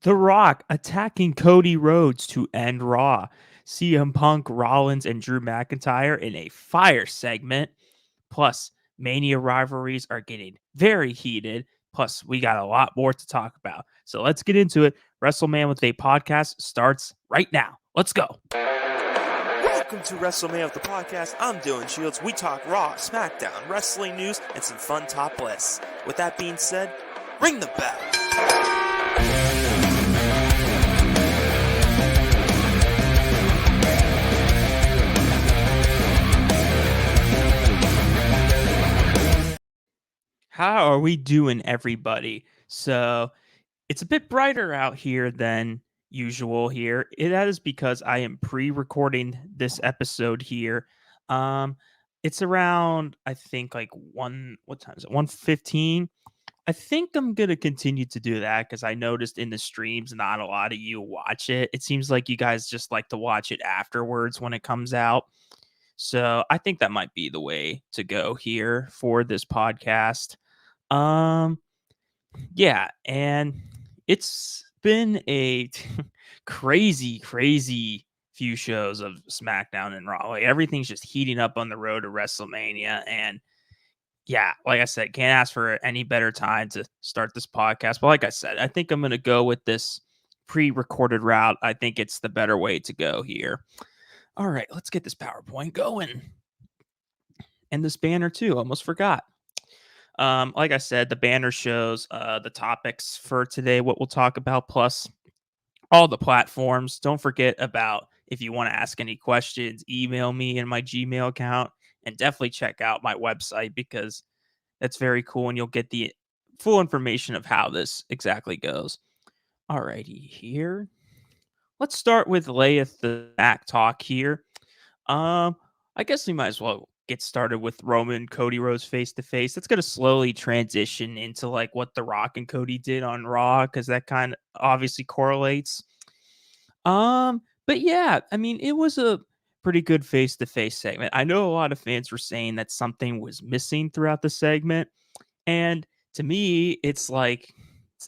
The Rock attacking Cody Rhodes to end Raw. CM Punk, Rollins, and Drew McIntyre in a fire segment. Plus, Mania rivalries are getting very heated. Plus, we got a lot more to talk about. So let's get into it. WrestleMania with a Podcast starts right now. Let's go. Welcome to WrestleMania with the Podcast. I'm Dylan Shields. We talk Raw, SmackDown, wrestling news, and some fun top lists. With that being said, ring the bell. How are we doing, everybody? So it's a bit brighter out here than usual here. That is because I am pre-recording this episode here. Um, it's around, I think, like what time is it? 1:15. I think I'm gonna continue to do that because I noticed in the streams not a lot of you watch it. It seems like you guys just like to watch it afterwards when it comes out. So I think that might be the way to go here for this podcast. Um, yeah, and it's been a crazy few shows of SmackDown and Raw. Like everything's just heating up on the road to WrestleMania. And yeah, like I said, can't ask for any better time to start this podcast. But like I said, I think I'm going to go with this pre-recorded route. I think it's the better way to go here. All right, let's get this PowerPoint going. And this banner too. Almost forgot. Like I said, the banner shows the topics for today, what we'll talk about, plus all the platforms. Don't forget about if you want to ask any questions, email me in my Gmail account, and definitely check out my website because that's very cool and you'll get the full information of how this exactly goes. Alrighty, here. Let's start with layeth the back talk here. I guess we might as well get started with Roman Cody Rhodes face to face. That's gonna slowly transition into like what The Rock and Cody did on Raw because that kind of obviously correlates. But yeah, I mean, it was a pretty good face to face segment. I know a lot of fans were saying that something was missing throughout the segment, and to me, it's like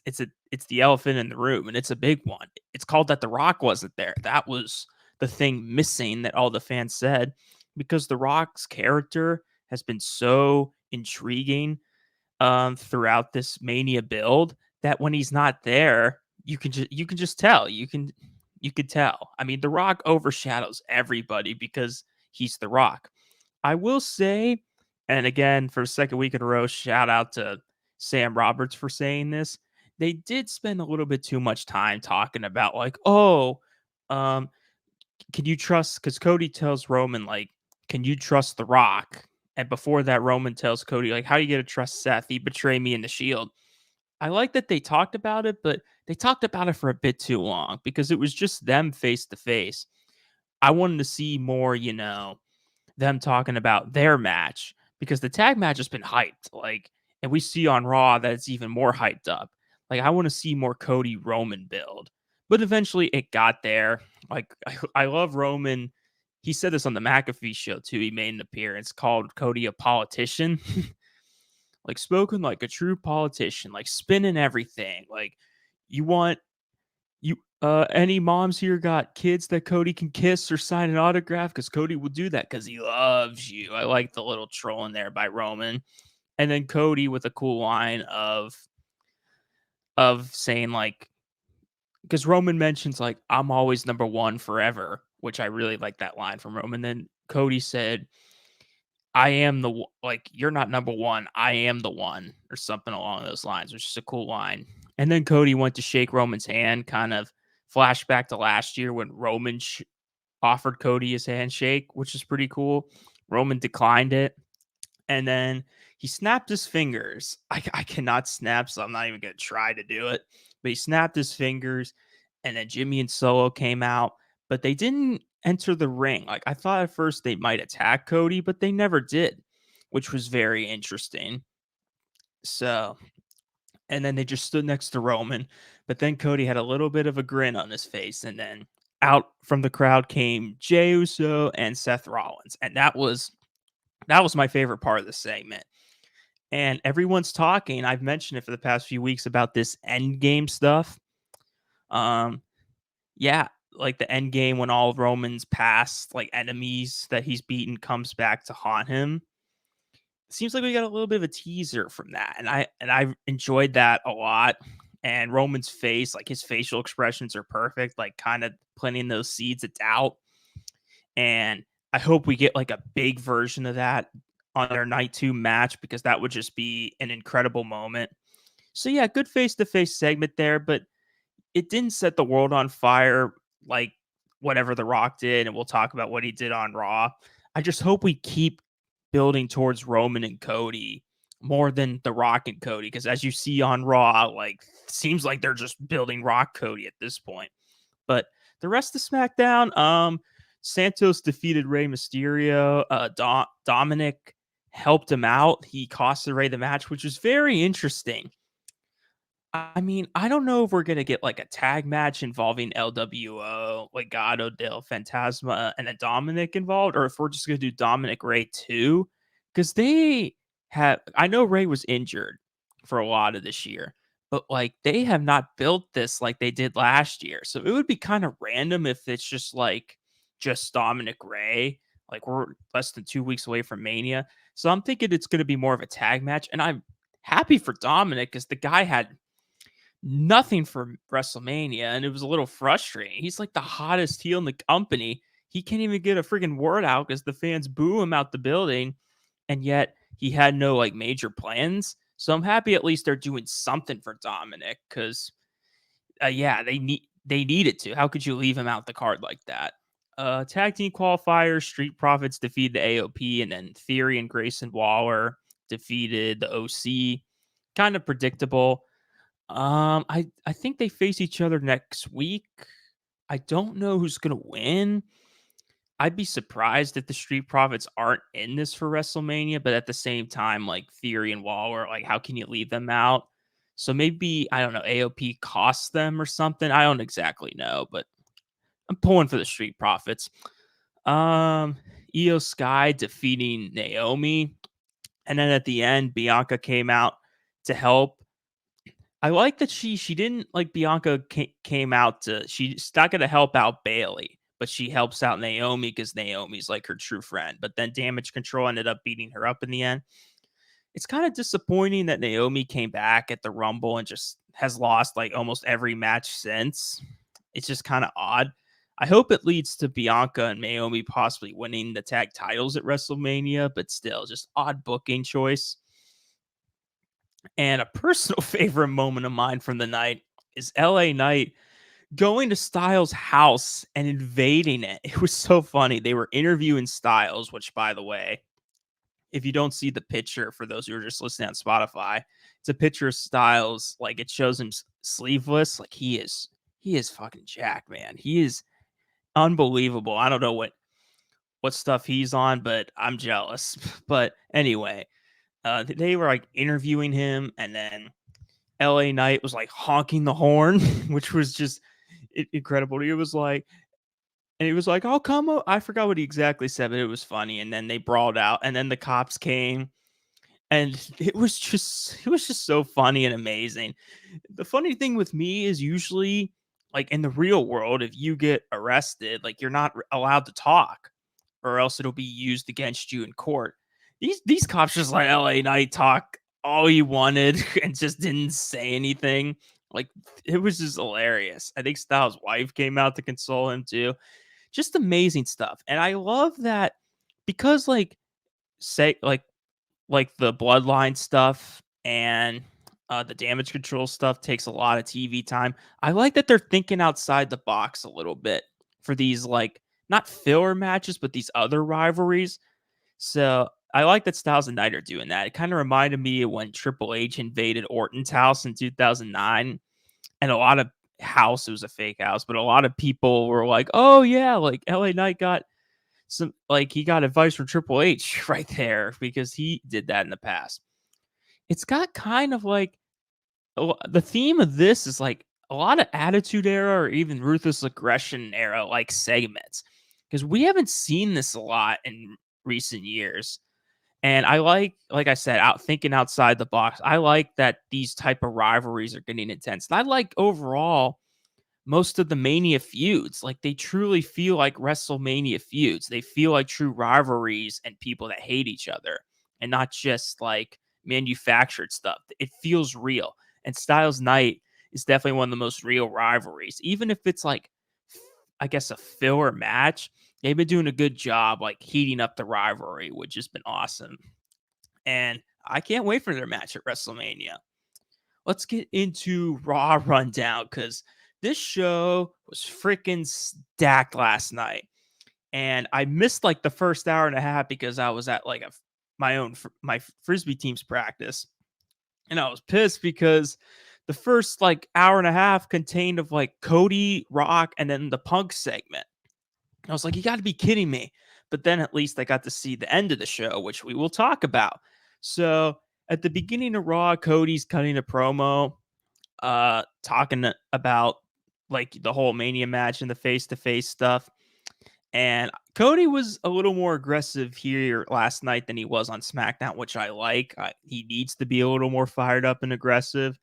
it's the elephant in the room, and it's a big one. It's called that The Rock wasn't there. That was the thing missing that all the fans said because The Rock's character has been so intriguing throughout this Mania build that when he's not there, you can just tell. You could tell. I mean, The Rock overshadows everybody because he's The Rock. I will say, and again, for the second week in a row, shout out to Sam Roberts for saying this. They did spend a little bit too much time talking about like, oh, um, can you trust? Because Cody tells Roman like, can you trust The Rock? And before that, Roman tells Cody like, how are you gonna trust Seth? He betrayed me in the Shield. I like that they talked about it, but they talked about it for a bit too long because it was just them face to face. I wanted to see more, them talking about their match because the tag match has been hyped. Like, and we see on Raw that it's even more hyped up. Like, I want to see more Cody Roman build, but eventually it got there. Like, I love Roman. He said this on the McAfee show too. He made an appearance called Cody a politician, like spoken like a true politician, like spinning everything. Like, you want you any moms here got kids that Cody can kiss or sign an autograph? Because Cody will do that because he loves you. I like the little troll in there by Roman. And then Cody with a cool line of saying like because Roman mentions like I'm always number one forever, which I really like that line from Roman. Then Cody said, I am like you're not number one, I am the one, or something along those lines, which is a cool line. And then Cody went to shake Roman's hand, kind of flashback to last year when Roman offered Cody his handshake, which is pretty cool. Roman declined it, and then he snapped his fingers. I cannot snap, so I'm not even gonna try to do it. But he snapped his fingers, and then Jimmy and Solo came out, but they didn't enter the ring. Like I thought at first they might attack Cody, but they never did, which was very interesting. So, and then they just stood next to Roman, but then Cody had a little bit of a grin on his face, and then out from the crowd came Jey Uso and Seth Rollins, and that was my favorite part of the segment. And everyone's talking. I've mentioned it for the past few weeks about this end game stuff. Um, yeah, like the end game when all of Roman's past like enemies that he's beaten comes back to haunt him. Seems like we got a little bit of a teaser from that, and I enjoyed that a lot. And Roman's face, like his facial expressions are perfect, like kind of planting those seeds of doubt. And I hope we get like a big version of that on their night 2 match because that would just be an incredible moment. So yeah, good face to face segment there, but it didn't set the world on fire like whatever The Rock did, and we'll talk about what he did on Raw. I just hope we keep building towards Roman and Cody more than The Rock and Cody, because as you see on Raw, like seems like they're just building Rock Cody at this point. But the rest of SmackDown, Santos defeated Rey Mysterio. Dominic helped him out. He costed Rey the match, which was very interesting. I mean, I don't know if we're gonna get like a tag match involving LWO, Legado del Fantasma, and a Dominic involved, or if we're just gonna do Dominic Ray too, because they have. I know Ray was injured for a lot of this year, but like they have not built this like they did last year, so it would be kind of random if it's just Dominic Ray. Like we're less than 2 weeks away from Mania, so I'm thinking it's gonna be more of a tag match, and I'm happy for Dominic because the guy had nothing for WrestleMania, and it was a little frustrating. He's like the hottest heel in the company. He can't even get a freaking word out because the fans boo him out the building, and yet he had no like major plans. So I'm happy at least they're doing something for Dominic because, yeah, they needed to. How could you leave him out the card like that? Tag team qualifiers: Street Profits defeated the AOP, and then Theory and Grayson Waller defeated the OC. Kind of predictable. I think they face each other next week. I don't know who's gonna win. I'd be surprised if the Street Profits aren't in this for WrestleMania, but at the same time, like Theory and Waller, like how can you leave them out? So maybe I don't know, AOP costs them or something. I don't exactly know, but I'm pulling for the Street Profits. Um, Io Sky defeating Naomi, and then at the end, Bianca came out to help. I like that she didn't like Bianca came out to she's not gonna help out Bailey, but she helps out Naomi because Naomi's like her true friend. But then Damage Control ended up beating her up in the end. It's kind of disappointing that Naomi came back at the Rumble and just has lost like almost every match since. It's just kind of odd. I hope it leads to Bianca and Naomi possibly winning the tag titles at WrestleMania, but still, just odd booking choice. And a personal favorite moment of mine from the night is LA Knight going to Styles' house and invading it. It was so funny. They were interviewing Styles, which, by the way, if you don't see the picture, for those who are just listening on Spotify, it's a picture of Styles. Like it shows him sleeveless. Like he is fucking jacked, man. He is unbelievable. I don't know what stuff he's on, but I'm jealous. But anyway, they were like interviewing him, and then LA Knight was like honking the horn, which was just incredible. He was like, "I'll come." I forgot what he exactly said, but it was funny. And then they brawled out, and then the cops came, and it was just so funny and amazing. The funny thing with me is usually like in the real world, if you get arrested, like you're not allowed to talk, or else it'll be used against you in court. These cops just let LA Knight talk all he wanted and just didn't say anything. Like it was just hilarious. I think Styles' wife came out to console him too. Just amazing stuff. And I love that because say like the bloodline stuff and the damage control stuff takes a lot of TV time. I like that they're thinking outside the box a little bit for these like not filler matches, but these other rivalries. So I like that Styles and Knight are doing that. It kind of reminded me of when Triple H invaded Orton's house in 2009, and a lot of house, it was a fake house, but a lot of people were like, "Oh yeah, like LA Knight got he got advice from Triple H right there because he did that in the past." It's got kind of like the theme of this is like a lot of Attitude Era or even Ruthless Aggression era like segments because we haven't seen this a lot in recent years. And I like I said, out thinking outside the box. I like that these type of rivalries are getting intense. And I like overall most of the Mania feuds. Like, they truly feel like WrestleMania feuds. They feel like true rivalries and people that hate each other, and not just like manufactured stuff. It feels real. And Styles Night is definitely one of the most real rivalries. Even if it's like, I guess, a filler match, they've been doing a good job like heating up the rivalry, which has been awesome. And I can't wait for their match at WrestleMania. Let's get into Raw rundown, because this show was freaking stacked last night. And I missed like the first hour and a half because I was at like my frisbee team's practice. And I was pissed because the first like hour and a half contained of like Cody, Rock, and then the Punk segment. I was like, you got to be kidding me. But then at least I got to see the end of the show, which we will talk about. So at the beginning of Raw, Cody's cutting a promo, talking about like the whole Mania match and the face-to-face stuff. And Cody was a little more aggressive here last night than he was on SmackDown, which I like. He needs to be a little more fired up and aggressive.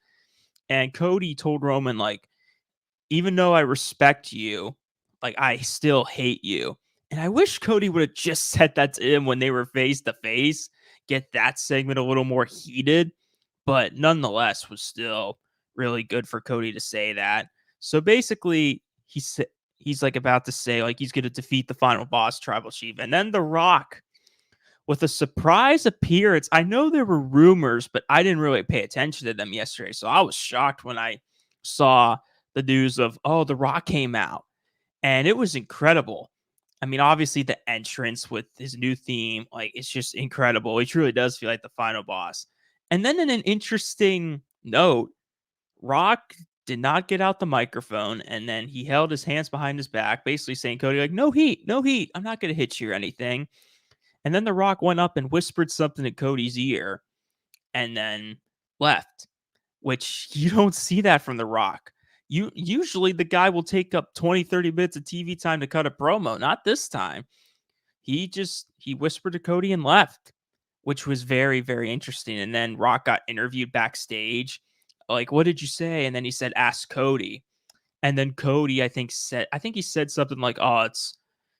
And Cody told Roman, like, even though I respect you, like, I still hate you. And I wish Cody would have just said that to him when they were face to face, get that segment a little more heated. But nonetheless, was still really good for Cody to say that. So basically, he's like about to say, like, he's going to defeat the final boss, Tribal Chief. And then The Rock, with a surprise appearance. I know there were rumors, but I didn't really pay attention to them yesterday. So I was shocked when I saw the news of, oh, The Rock came out. And it was incredible. I mean, obviously the entrance with his new theme, like, it's just incredible. He truly does feel like the final boss. And then in an interesting note, Rock did not get out the microphone, and then he held his hands behind his back, basically saying, Cody, like, no heat, no heat. I'm not going to hit you or anything. And then The Rock went up and whispered something in Cody's ear and then left, which you don't see that from The Rock. Usually the guy will take up 20, 30 minutes of TV time to cut a promo. Not this time. He whispered to Cody and left, which was very, very interesting. And then Rock got interviewed backstage. Like, what did you say? And then he said, ask Cody. And then Cody, I think he said something like, oh, it's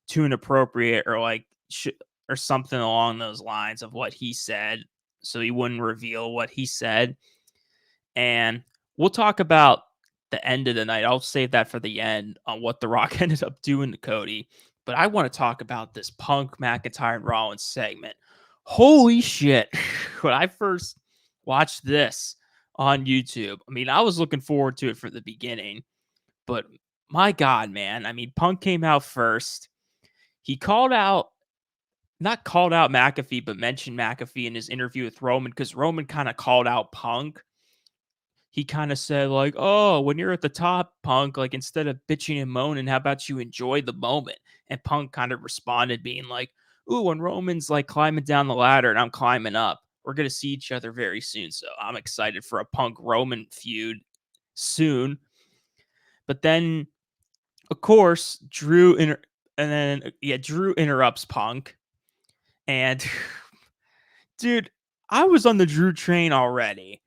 too inappropriate, or like, or something along those lines of what he said. So he wouldn't reveal what he said. And we'll talk about the end of the night. I'll save that for the end on what The Rock ended up doing to Cody. But I want to talk about this Punk, McIntyre, and Rollins segment. Holy shit. When I first watched this on YouTube, I mean, I was looking forward to it from the beginning. But my God, man. I mean, Punk came out first. He not called out McAfee, but mentioned McAfee in his interview with Roman, because Roman kind of called out Punk. He kind of said, like, oh, when you're at the top, Punk, like, instead of bitching and moaning, how about you enjoy the moment? And Punk kind of responded being like, ooh, when Roman's like climbing down the ladder and I'm climbing up, we're going to see each other very soon. So I'm excited for a Punk Roman feud soon. But then, of course, Drew interrupts Punk. And dude, I was on the Drew train already.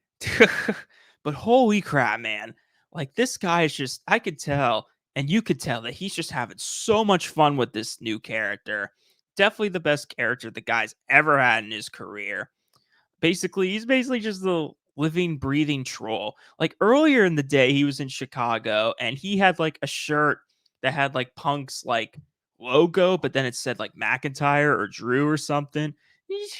But holy crap, man. Like, this guy is just, I could tell, and you could tell, that he's just having so much fun with this new character. Definitely the best character the guy's ever had in his career. He's basically just the living, breathing troll. Like, earlier in the day, he was in Chicago, and he had like a shirt that had like Punk's like logo, but then it said like McIntyre or Drew or something. He's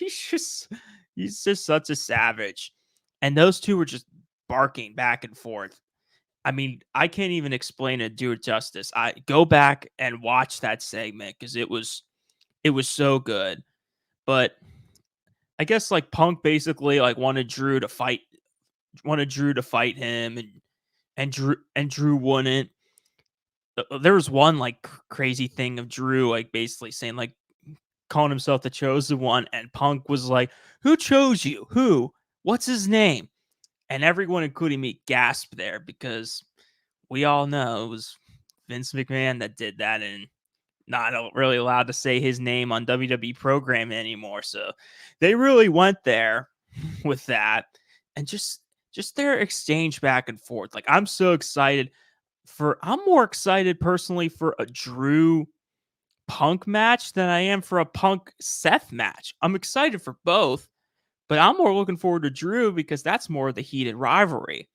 just such a savage. And those two were just barking back and forth. I mean, I can't even explain it, do it justice. I go back and watch that segment because it was so good. But I guess like Punk basically like wanted Drew to fight him, and Drew wouldn't. There was one like crazy thing of Drew like basically saying, like, calling himself the chosen one, and Punk was like, who chose you? Who? What's his name? And everyone, including me, gasped there, because we all know it was Vince McMahon that did that, and not really allowed to say his name on WWE programming anymore. So they really went there with that, and just their exchange back and forth. Like, I'm so excited. I'm more excited personally for a Drew Punk match than I am for a Punk Seth match. I'm excited for both, but I'm more looking forward to Drew because that's more of the heated rivalry.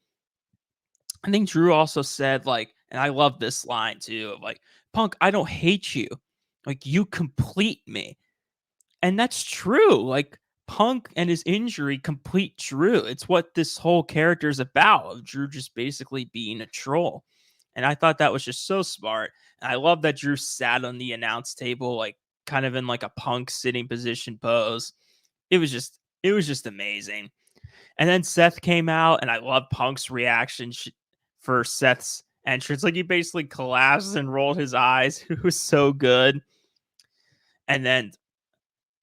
I think Drew also said, like, and I love this line too, of like, Punk, I don't hate you. Like, you complete me. And that's true. Like, Punk and his injury complete Drew. It's what this whole character is about, of Drew just basically being a troll. And I thought that was just so smart. And I love that Drew sat on the announce table, like kind of in like a Punk sitting position pose. It was just amazing. And then Seth came out, and I love Punk's reaction for Seth's entrance. Like, he basically collapsed and rolled his eyes. It was so good. And then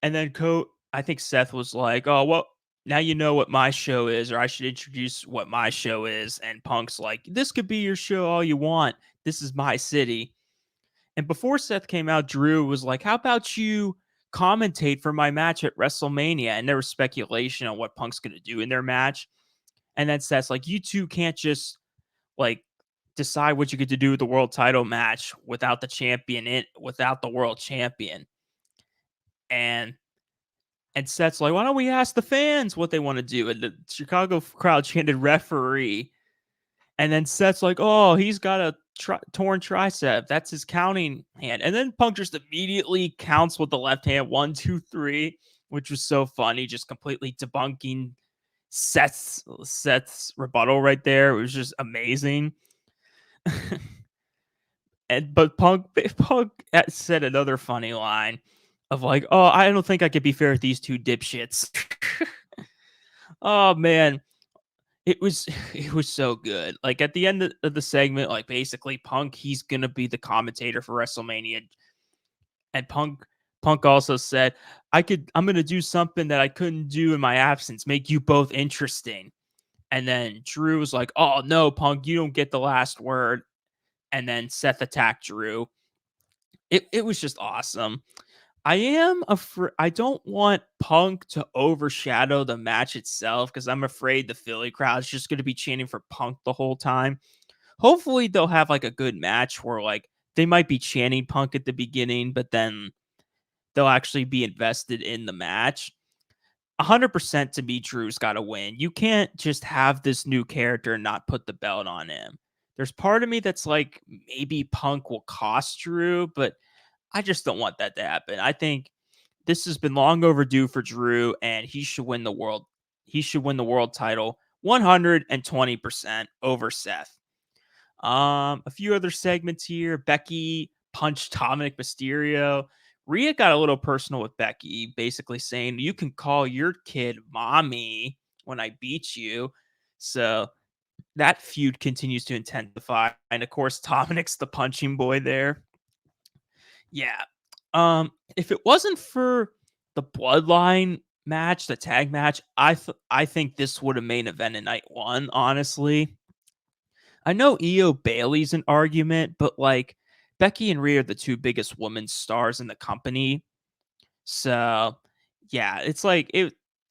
I think Seth was like, "Oh, well, now you know what my show is, or I should introduce what my show is." And Punk's like, "This could be your show all you want. This is my city." And before Seth came out, Drew was like, "How about you commentate for my match at WrestleMania?" And there was speculation on what Punk's going to do in their match. And then Seth's like, "You two can't just like decide what you get to do with the world title match without without the world champion." And Seth's like, "Why don't we ask the fans what they want to do?" And the Chicago crowd chanted referee. And then Seth's like, "Oh, he's got a torn tricep. That's his counting hand." And then Punk just immediately counts with the left hand, 1, 2, 3, which was so funny, just completely debunking Seth's rebuttal right there. It was just amazing. But Punk said another funny line of like, "Oh, I don't think I could be fair with these two dipshits." Oh man, it was so good. Like, at the end of the segment, like, basically Punk, he's gonna be the commentator for WrestleMania, and Punk also said, I'm gonna do something that I couldn't do in my absence, make you both interesting." And then Drew was like, "Oh no, Punk, you don't get the last word." And then Seth attacked Drew. It was just awesome. I don't want Punk to overshadow the match itself, because I'm afraid the Philly crowd's just going to be chanting for Punk the whole time. Hopefully they'll have like a good match where like they might be chanting Punk at the beginning, but then they'll actually be invested in the match. 100% to me, Drew's got to win. You can't just have this new character and not put the belt on him. There's part of me that's like, maybe Punk will cost Drew, but I just don't want that to happen. I think this has been long overdue for Drew, and he should win the world. He should win the world title 120% over Seth. A few other segments here. Becky punched Dominic Mysterio. Rhea got a little personal with Becky, basically saying, "You can call your kid mommy when I beat you." So that feud continues to intensify. And of course, Dominic's the punching boy there. Yeah. If it wasn't for the Bloodline match, the tag match, I think this would have main evented night one, honestly. I know Io Bailey's an argument, but like, Becky and Rhea are the two biggest women's stars in the company. So yeah, it's like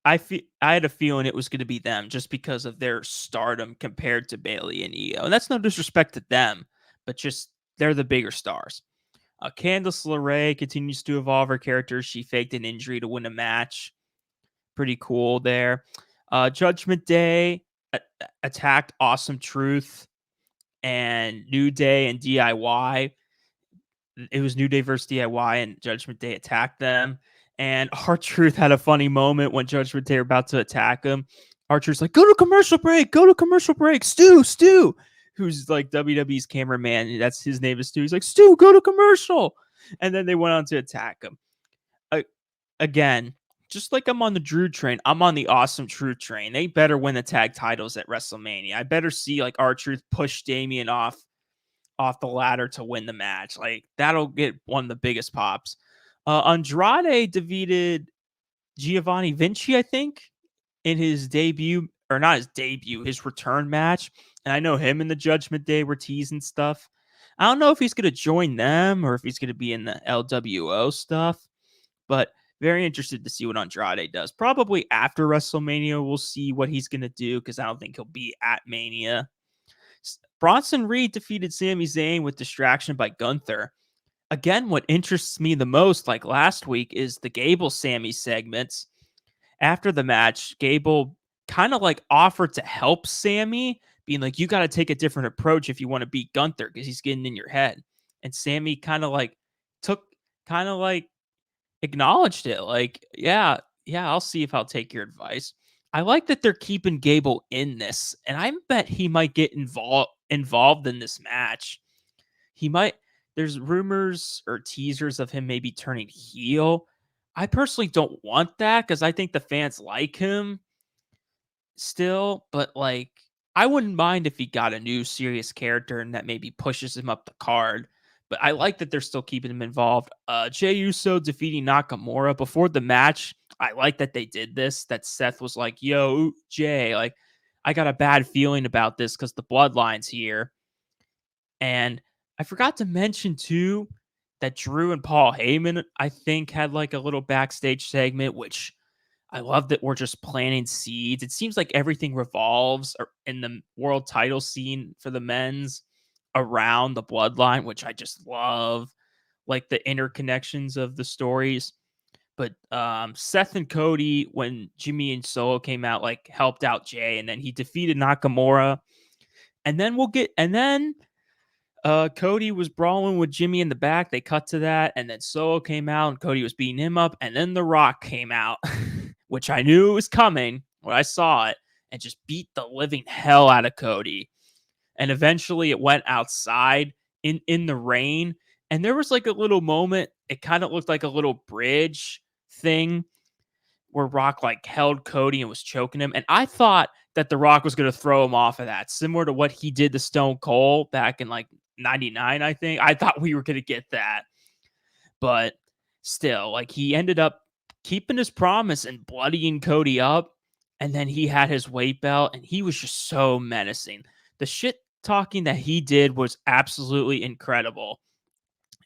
I had a feeling it was going to be them just because of their stardom compared to Bailey and Io. And that's no disrespect to them, but just they're the bigger stars. Candice LeRae continues to evolve her character. She faked an injury to win a match. Pretty cool there. Judgment Day attacked Awesome Truth and New Day and DIY. It was New Day versus DIY, and Judgment Day attacked them. And R-Truth had a funny moment when Judgment Day are about to attack him. R-Truth's like, go to commercial break, Stu, who's like WWE's cameraman. That's his name is Stu. He's like, "Stu, go to commercial." And then they went on to attack him. Again, just like I'm on the Drew train, I'm on the Awesome Truth train. They better win the tag titles at WrestleMania. I better see like R-Truth push Damian off the ladder to win the match. Like, that'll get one of the biggest pops. Andrade defeated Giovanni Vinci, I think, in his debut, or not his debut, his return match. And I know him and the Judgment Day were teasing stuff. I don't know if he's going to join them or if he's going to be in the LWO stuff, but very interested to see what Andrade does. Probably after WrestleMania, we'll see what he's going to do, because I don't think he'll be at Mania. Bronson Reed defeated Sami Zayn with distraction by Gunther. Again, what interests me the most, like last week, is the Gable Sammy segments. After the match, Gable kind of like offered to help Sammy, being like, you got to take a different approach if you want to beat Gunther because he's getting in your head. And Sammy kind of like took, kind of like acknowledged it. Like, yeah, I'll see if I'll take your advice. I like that they're keeping Gable in this, and I bet he might get involved in this match. He might. There's rumors or teasers of him maybe turning heel. I personally don't want that because I think the fans like him still, but like I wouldn't mind if he got a new serious character and that maybe pushes him up the card. But I like that they're still keeping him involved. Jey Uso defeating Nakamura before the match. I like that they did this. That Seth was like, "Yo, Jay, like I got a bad feeling about this because the bloodline's here." And I forgot to mention too that Drew and Paul Heyman, I think, had like a little backstage segment, which I love that we're just planting seeds. It seems like everything revolves in the world title scene for the men's around the bloodline, which I just love, like the interconnections of the stories. But Seth and Cody, when Jimmy and Solo came out, like helped out Jay, and then he defeated Nakamura. And then Cody was brawling with Jimmy in the back. They cut to that, and then Solo came out, and Cody was beating him up, and then The Rock came out, which I knew was coming when I saw it, and just beat the living hell out of Cody. And eventually, it went outside in the rain, and there was like a little moment. It kind of looked like a little bridge thing where Rock like held Cody and was choking him, and I thought that The Rock was going to throw him off of that, similar to what he did to Stone Cold back in like 99, I think. I thought we were going to get that. But still, like he ended up keeping his promise and bloodying Cody up. And then he had his weight belt and he was just so menacing. The shit talking that he did was absolutely incredible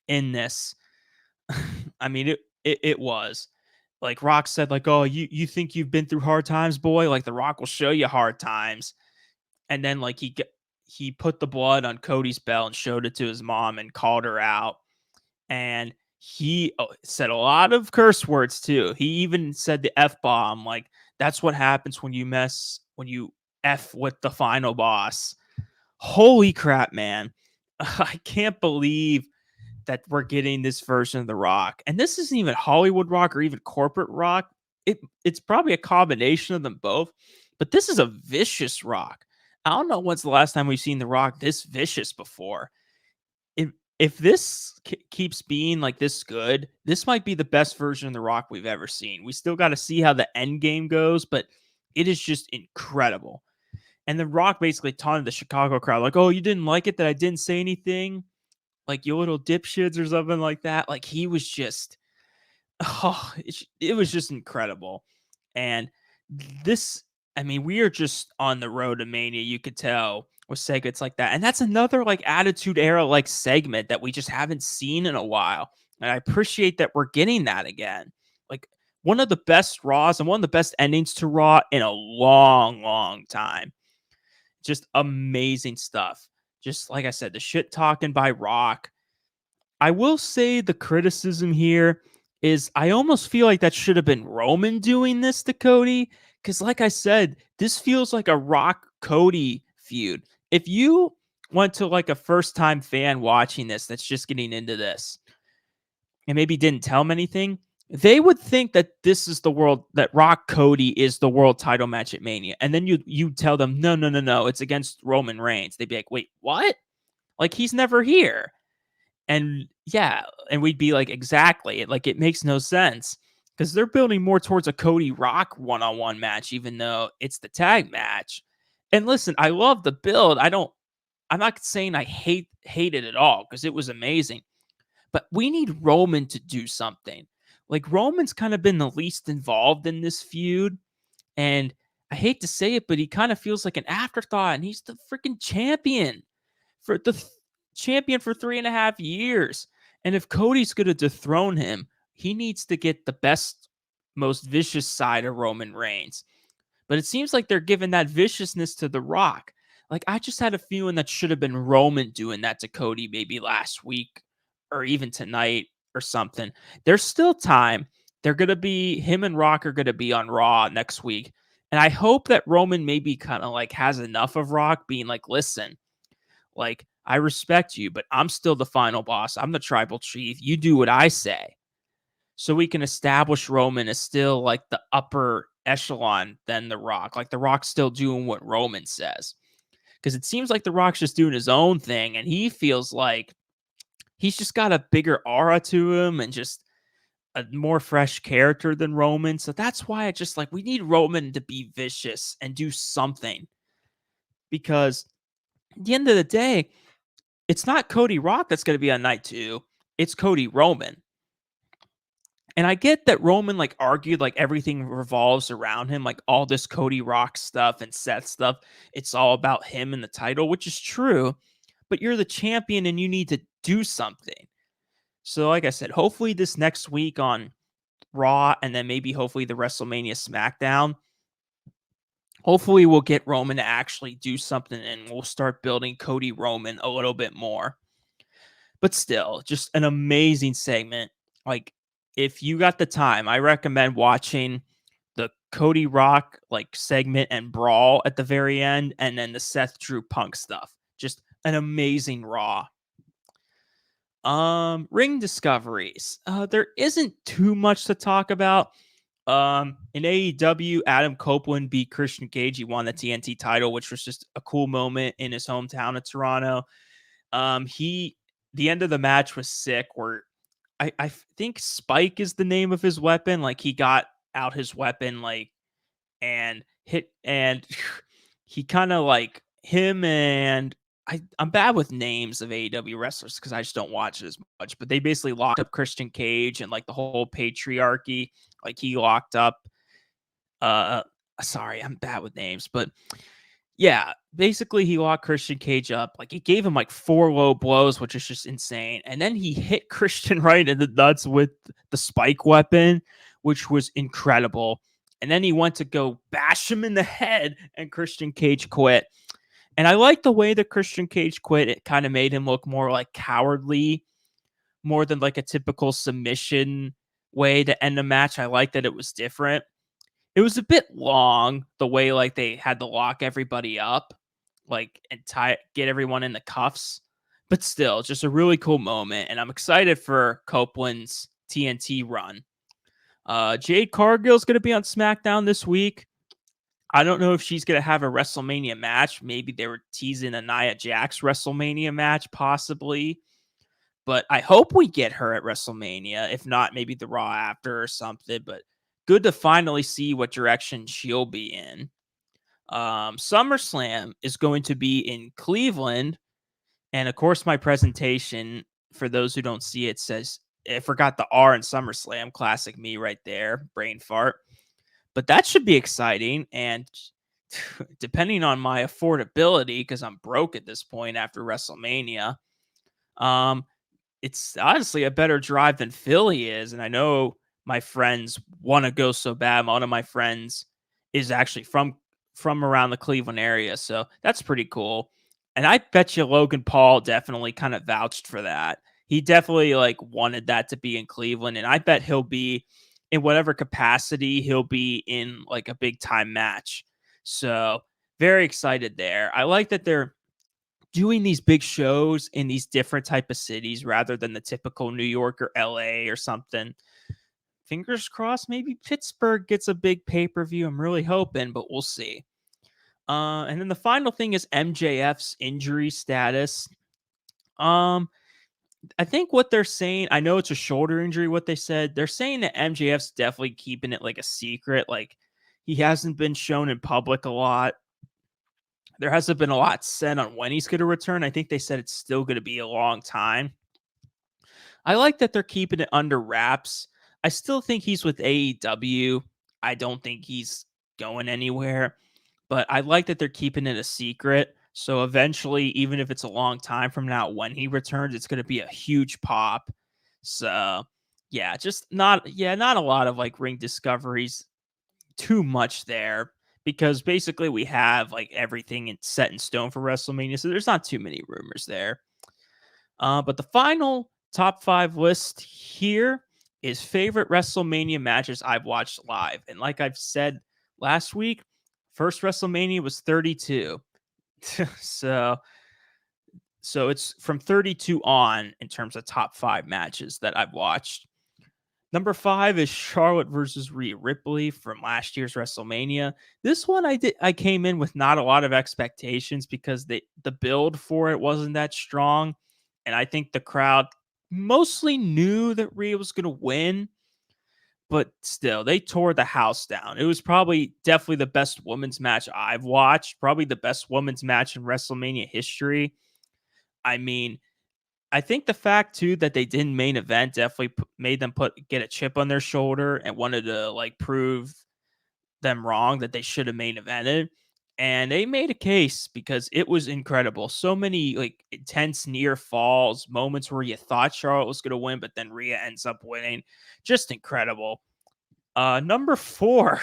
in this. I mean, it was. Like Rock said, like, oh, you think you've been through hard times, boy? Like the Rock will show you hard times. And then like he put the blood on Cody's belt and showed it to his mom and called her out. And he said a lot of curse words too. He even said the F bomb. Like that's what happens when you F with the final boss. Holy crap, man. I can't believe that we're getting this version of The Rock. And this isn't even Hollywood Rock or even corporate Rock. It's probably a combination of them both. But this is a vicious Rock. I don't know when's the last time we've seen The Rock this vicious before. If this keeps being like this good, this might be the best version of The Rock we've ever seen. We still got to see how the end game goes, but it is just incredible. And The Rock basically taunted the Chicago crowd like, oh, you didn't like it that I didn't say anything? Like, you little dipshits or something like that. Like, he was just, oh, it was just incredible. And this, I mean, we are just on the road to Mania, you could tell, with segments like that. And that's another like Attitude Era like segment that we just haven't seen in a while. And I appreciate that we're getting that again. Like one of the best Raws and one of the best endings to Raw in a long, long time. Just amazing stuff. Just like I said, the shit talking by Rock. I will say the criticism here is I almost feel like that should have been Roman doing this to Cody. Because, like I said, this feels like a Rock Cody feud. If you went to like a first time fan watching this that's just getting into this and maybe didn't tell them anything, they would think that this is the world, that Rock Cody is the world title match at Mania. And then you tell them, no, it's against Roman Reigns. They'd be like, wait, what? Like, he's never here. And yeah, and we'd be like, exactly. Like, it makes no sense because they're building more towards a Cody Rock one-on-one match, even though it's the tag match. And listen, I love the build. I'm not saying I hate it at all because it was amazing. But we need Roman to do something. Like, Roman's kind of been the least involved in this feud. And I hate to say it, but he kind of feels like an afterthought. And he's the freaking champion for 3.5 years. And if Cody's going to dethrone him, he needs to get the best, most vicious side of Roman Reigns. But it seems like they're giving that viciousness to The Rock. Like, I just had a feeling that should have been Roman doing that to Cody maybe last week or even tonight or something. There's still time. They're going to be, him and Rock are going to be on Raw next week. And I hope that Roman maybe kind of like has enough of Rock being like, listen, like, I respect you, but I'm still the final boss. I'm the tribal chief. You do what I say. So we can establish Roman as still like the upper echelon than The Rock. Like, The Rock's still doing what Roman says. Because it seems like The Rock's just doing his own thing, and he feels like he's just got a bigger aura to him and just a more fresh character than Roman. So that's why I just like, we need Roman to be vicious and do something. Because at the end of the day, it's not Cody Rock that's going to be on night 2. It's Cody Roman. And I get that Roman like argued like everything revolves around him, like all this Cody Rock stuff and Seth stuff. It's all about him and the title, which is true. But you're the champion and you need to do something. So, like I said, hopefully this next week on Raw and then maybe hopefully the WrestleMania SmackDown, hopefully we'll get Roman to actually do something and we'll start building Cody Roman a little bit more. But still, just an amazing segment. Like, if you got the time, I recommend watching the Cody Rock like segment and brawl at the very end, and then the Seth Drew Punk stuff. Just an amazing Raw. Ring discoveries. There isn't too much to talk about. In AEW, Adam Copeland beat Christian Cage. He won the TNT title, which was just a cool moment in his hometown of Toronto. The end of the match was sick where I think Spike is the name of his weapon. Like, he got out his weapon, like, and hit, and he kind of like him and I'm bad with names of AEW wrestlers because I just don't watch it as much, but they basically locked up Christian Cage and like the whole patriarchy. Like, he locked up, uh, sorry, I'm bad with names, but yeah, basically he locked Christian Cage up. Like, he gave him like 4 low blows, which is just insane. And then he hit Christian right in the nuts with the spike weapon, which was incredible. And then he went to go bash him in the head, and Christian Cage quit. And I like the way that Christian Cage quit. It kind of made him look more like cowardly, more than like a typical submission way to end a match. I like that it was different. It was a bit long, the way like they had to lock everybody up, like, and get everyone in the cuffs. But still, just a really cool moment, and I'm excited for Copeland's TNT run. Jade Cargill's going to be on SmackDown this week. I don't know if she's going to have a WrestleMania match. Maybe they were teasing a Nia Jax WrestleMania match, possibly. But I hope we get her at WrestleMania. If not, maybe the Raw after or something. But good to finally see what direction she'll be in. SummerSlam is going to be in Cleveland. And of course, my presentation, for those who don't see it, says, I forgot the R in SummerSlam. Classic me right there. Brain fart. But that should be exciting. And depending on my affordability, because I'm broke at this point after WrestleMania, it's honestly a better drive than Philly is. And I know my friends want to go so bad. One of my friends is actually from around the Cleveland area. So that's pretty cool. And I bet you Logan Paul definitely kind of vouched for that. He definitely like wanted that to be in Cleveland. And I bet he'll be in whatever capacity he'll be in like a big time match. So very excited there. I like that they're doing these big shows in these different type of cities rather than the typical New York or LA or something. Fingers crossed, maybe Pittsburgh gets a big pay-per-view. I'm really hoping, but we'll see. And then the final thing is MJF's injury status. I think what they're saying, I know it's a shoulder injury, what they said. They're saying that MJF's definitely keeping it like a secret. Like, he hasn't been shown in public a lot. There hasn't been a lot said on when he's going to return. I think they said it's still going to be a long time. I like that they're keeping it under wraps. I still think he's with AEW. I don't think he's going anywhere, but I like that they're keeping it a secret. So eventually, even if it's a long time from now, when he returns, it's going to be a huge pop. So yeah, just not a lot of like ring discoveries, too much there. because basically we have like everything set in stone for WrestleMania, so there's not too many rumors there. But the final top 5 list here is favorite WrestleMania matches I've watched live. And like I've said last week, first WrestleMania was 32. so so it's from 32 on in terms of top 5 matches that I've watched. Number 5 is Charlotte versus Rhea Ripley from last year's WrestleMania. This one I came in with not a lot of expectations because the build for it wasn't that strong, and I think the crowd mostly knew that Rhea was going to win, but still they tore the house down. It was probably definitely the best women's match I've watched, probably the best women's match in WrestleMania history. I mean, I think the fact too that they didn't main event definitely made them get a chip on their shoulder and wanted to like prove them wrong that they should have main evented. And they made a case because it was incredible. So many like intense near falls, moments where you thought Charlotte was going to win, but then Rhea ends up winning. Just incredible. Number 4.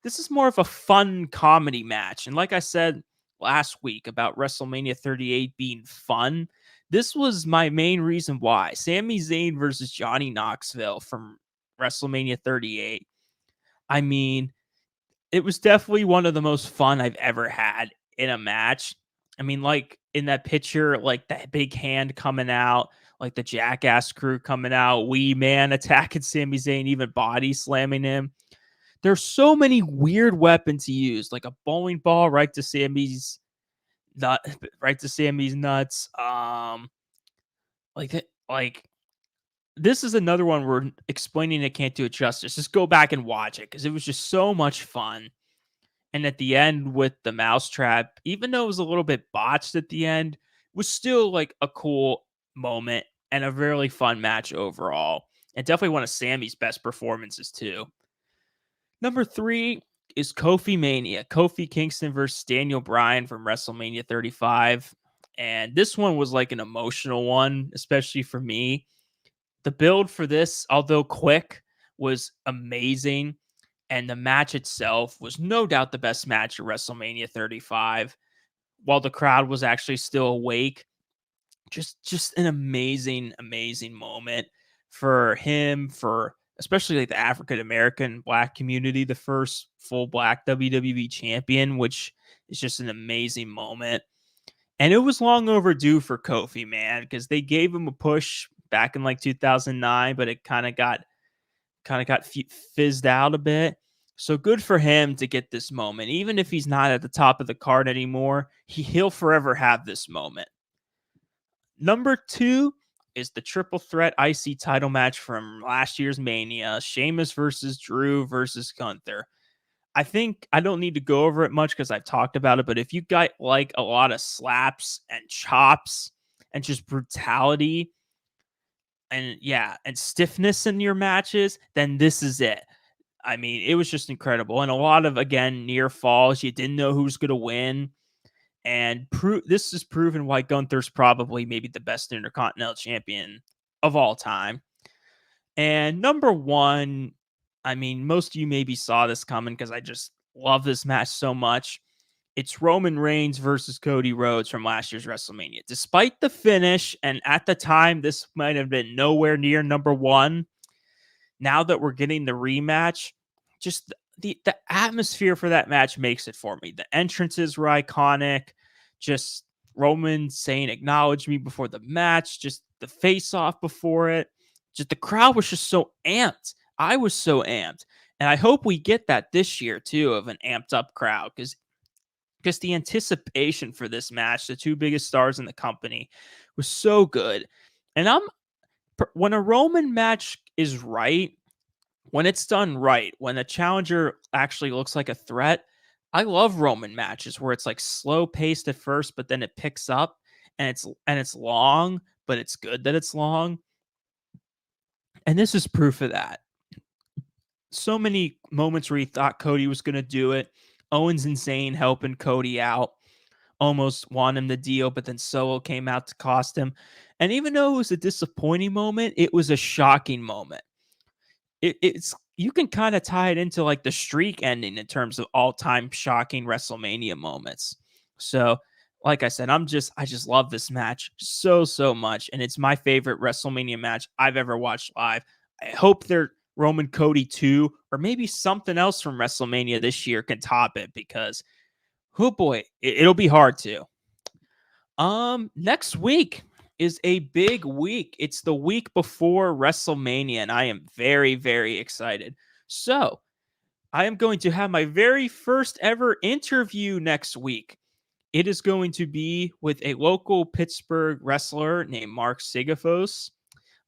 This is more of a fun comedy match. And like I said last week about WrestleMania 38 being fun, this was my main reason why. Sami Zayn versus Johnny Knoxville from WrestleMania 38. I mean, it was definitely one of the most fun I've ever had in a match. I mean, like in that picture, like that big hand coming out, like the Jackass crew coming out, Wee Man attacking Sami Zayn, even body slamming him. There's so many weird weapons he used, like a bowling ball right to Sammy's right to Sammy's nuts. Like this is another one where explaining it can't do it justice. Just go back and watch it because it was just so much fun. And at the end with the mousetrap, even though it was a little bit botched at the end, was still like a cool moment and a really fun match overall. And definitely one of Sammy's best performances too. Number 3 is Kofi Mania. Kofi Kingston versus Daniel Bryan from WrestleMania 35. And this one was like an emotional one, especially for me. The build for this, although quick, was amazing. And the match itself was no doubt the best match at WrestleMania 35. While the crowd was actually still awake, just an amazing moment for him, for especially like the African American black community, the first full black WWE champion, which is just an amazing moment. And it was long overdue for Kofi, man, because they gave him a push back in like 2009, but it kind of got fizzed out a bit. So good for him to get this moment. Even if he's not at the top of the card anymore, he'll forever have this moment. Number 2 is the triple threat IC title match from last year's Mania. Sheamus versus Drew versus Gunther. I think I don't need to go over it much because I've talked about it, but if you got like a lot of slaps and chops and just brutality and stiffness in your matches, then this is it. I mean, it was just incredible. And a lot of, again, near falls. You didn't know who's going to win. And this is proven why Gunther's probably maybe the best Intercontinental Champion of all time. And number 1, I mean, most of you maybe saw this coming because I just love this match so much. It's Roman Reigns versus Cody Rhodes from last year's WrestleMania. Despite the finish, and at the time, this might have been nowhere near number 1. Now that we're getting the rematch, just the atmosphere for that match makes it for me. The entrances were iconic. Just Roman saying acknowledge me before the match, just the face off before it. Just the crowd was just so amped. I was so amped. And I hope we get that this year too, of an amped up crowd, because just the anticipation for this match, the 2 biggest stars in the company, was so good. And when a Roman match is right, when it's done right, when the challenger actually looks like a threat, I love Roman matches where it's like slow paced at first, but then it picks up and it's long, but it's good that it's long. And this is proof of that. So many moments where he thought Cody was going to do it. Owens and Zayn helping Cody out, almost won him the deal, but then Solo came out to cost him. And even though it was a disappointing moment, it was a shocking moment. It's you can kind of tie it into like the streak ending in terms of all-time shocking WrestleMania moments. So, like I said, I just love this match so much, and it's my favorite WrestleMania match I've ever watched live. I hope they're Roman Cody 2 or maybe something else from WrestleMania this year can top it, because oh boy, it'll be hard to. Next week is a big week. It's the week before WrestleMania, and I am very excited. So, I am going to have my very first ever interview next week. It is going to be with a local Pittsburgh wrestler named Mark Sigafos.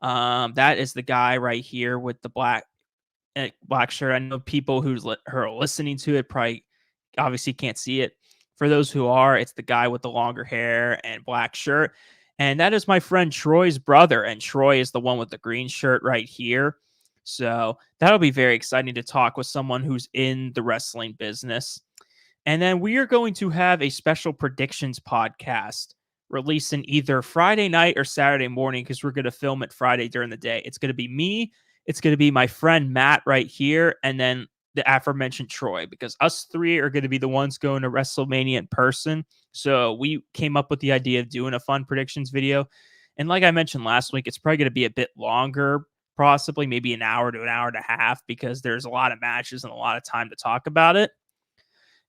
That is the guy right here with the black shirt. I know people who are listening to it probably obviously can't see it. For those who are, it's the guy with the longer hair and black shirt. And that is my friend Troy's brother. And Troy is the one with the green shirt right here. So that'll be very exciting to talk with someone who's in the wrestling business. And then we are going to have a special predictions podcast releasing either Friday night or Saturday morning, because we're going to film it Friday during the day. It's going to be me. It's going to be my friend Matt right here. And then the aforementioned Troy, because us three are going to be the ones going to WrestleMania in person. So we came up with the idea of doing a fun predictions video. And like I mentioned last week, it's probably going to be a bit longer, possibly maybe an hour to an hour and a half, because there's a lot of matches and a lot of time to talk about it.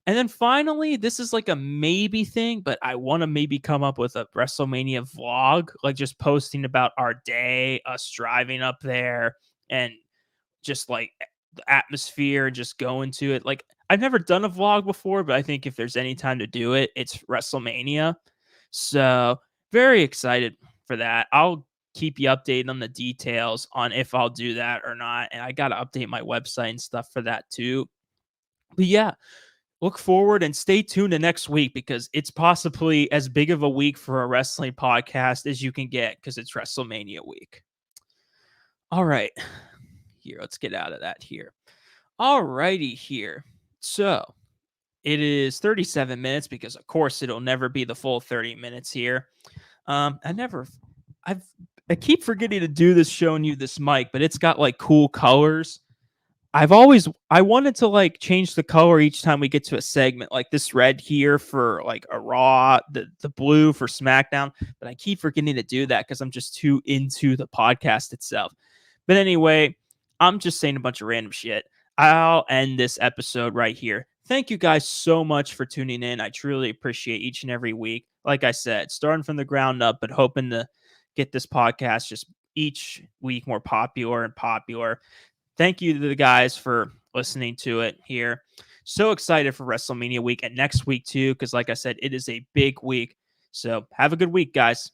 And then finally, this is like a maybe thing, but I want to maybe come up with a WrestleMania vlog, like just posting about our day, us driving up there, and just like the atmosphere and just going to it. Like, I've never done a vlog before, but I think if there's any time to do it, it's WrestleMania. So very excited for that. I'll keep you updated on the details on if I'll do that or not. And I got to update my website and stuff for that too. But yeah, look forward and stay tuned to next week, because it's possibly as big of a week for a wrestling podcast as you can get, because it's WrestleMania week. All right. Here, let's get out of that here. All righty here. So it is 37 minutes, because of course it'll never be the full 30 minutes here. I keep forgetting to do this showing you this mic, but it's got like cool colors. I wanted to like change the color each time we get to a segment, like this red here for like a Raw, the blue for SmackDown, but I keep forgetting to do that because I'm just too into the podcast itself. But anyway, I'm just saying a bunch of random shit. I'll end this episode right here. Thank you guys so much for tuning in. I truly appreciate each and every week. Like I said, starting from the ground up, but hoping to get this podcast just each week more popular and popular. Thank you to the guys for listening to it here. So excited for WrestleMania week and next week too, because like I said, it is a big week. So have a good week, guys.